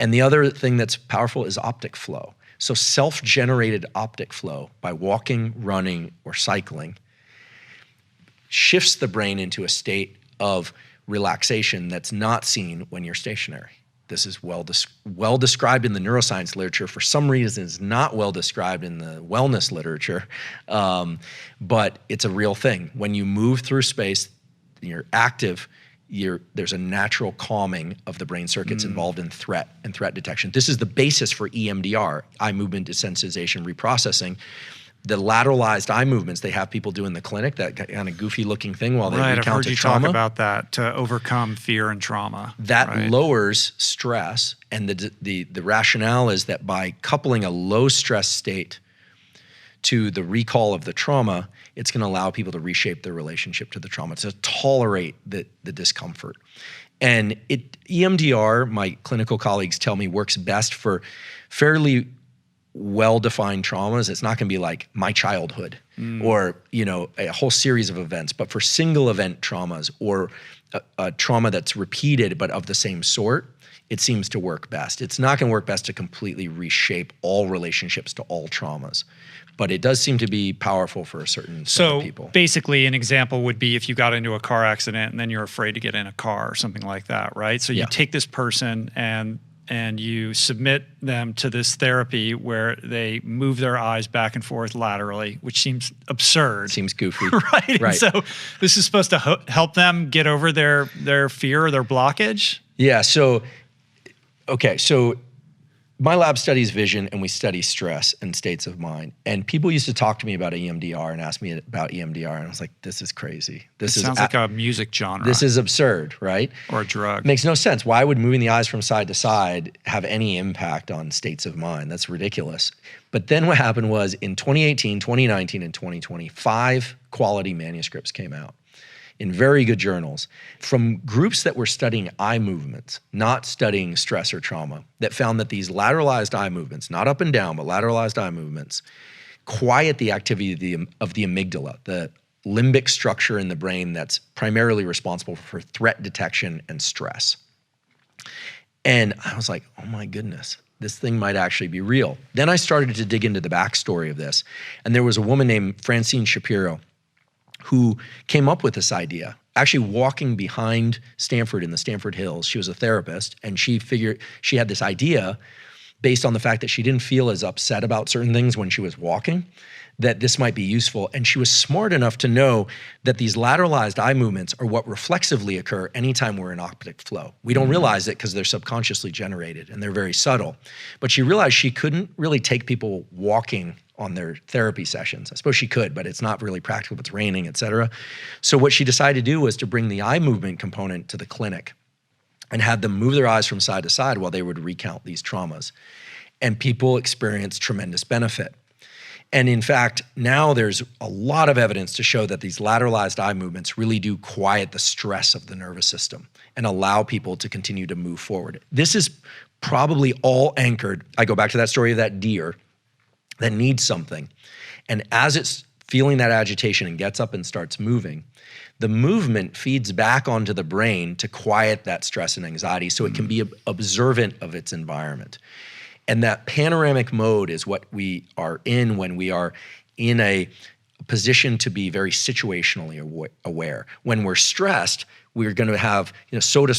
And the other thing that's powerful is optic flow. So self-generated optic flow by walking, running, or cycling shifts the brain into a state of relaxation that's not seen when you're stationary. This is well described in the neuroscience literature. For some reason, it's not well described in the wellness literature, but it's a real thing. When you move through space, you're active, there's a natural calming of the brain circuits involved in threat and threat detection. This is the basis for EMDR, eye movement desensitization reprocessing. The lateralized eye movements they have people do in the clinic, that kind of goofy looking thing while they recount a trauma. I've heard you talk about that to overcome fear and trauma. That lowers stress, and the rationale is that by coupling a low stress state to the recall of the trauma, it's going to allow people to reshape their relationship to the trauma, to tolerate the discomfort. And EMDR, my clinical colleagues tell me, works best for fairly well-defined traumas. It's not going to be like my childhood or, a whole series of events, but for single event traumas or a trauma that's repeated but of the same sort, it seems to work best. It's not going to work best to completely reshape all relationships to all traumas, but it does seem to be powerful for a certain set of people. So basically an example would be if you got into a car accident and then you're afraid to get in a car or something like that, right? So you take this person and you submit them to this therapy where they move their eyes back and forth laterally, which seems absurd. Seems goofy. Right? And so this is supposed to help them get over their fear or their blockage? Yeah, so my lab studies vision and we study stress and states of mind. And people used to talk to me about EMDR and ask me about EMDR. And I was like, this is crazy. This sounds like a music genre. This is absurd, right? Or a drug. It makes no sense. Why would moving the eyes from side to side have any impact on states of mind? That's ridiculous. But then what happened was in 2018, 2019, and 2020, 5 quality manuscripts came out in very good journals from groups that were studying eye movements, not studying stress or trauma, that found that these lateralized eye movements, not up and down, but lateralized eye movements, quiet the activity of the amygdala, the limbic structure in the brain that's primarily responsible for threat detection and stress. And I was like, oh my goodness, this thing might actually be real. Then I started to dig into the backstory of this. And there was a woman named Francine Shapiro who came up with this idea, actually walking behind Stanford in the Stanford Hills. She was a therapist, and she figured she had this idea based on the fact that she didn't feel as upset about certain things when she was walking, that this might be useful. And she was smart enough to know that these lateralized eye movements are what reflexively occur anytime we're in optic flow. We don't realize it because they're subconsciously generated and they're very subtle. But she realized she couldn't really take people walking on their therapy sessions. I suppose she could, but it's not really practical if it's raining, et cetera. So what she decided to do was to bring the eye movement component to the clinic and had them move their eyes from side to side while they would recount these traumas. And people experienced tremendous benefit. And in fact, now there's a lot of evidence to show that these lateralized eye movements really do quiet the stress of the nervous system and allow people to continue to move forward. This is probably all anchored. I go back to that story of that deer that needs something. And as it's feeling that agitation and gets up and starts moving, the movement feeds back onto the brain to quiet that stress and anxiety so it can be observant of its environment. And that panoramic mode is what we are in when we are in a position to be very situationally aware. When we're stressed, we're going to have soda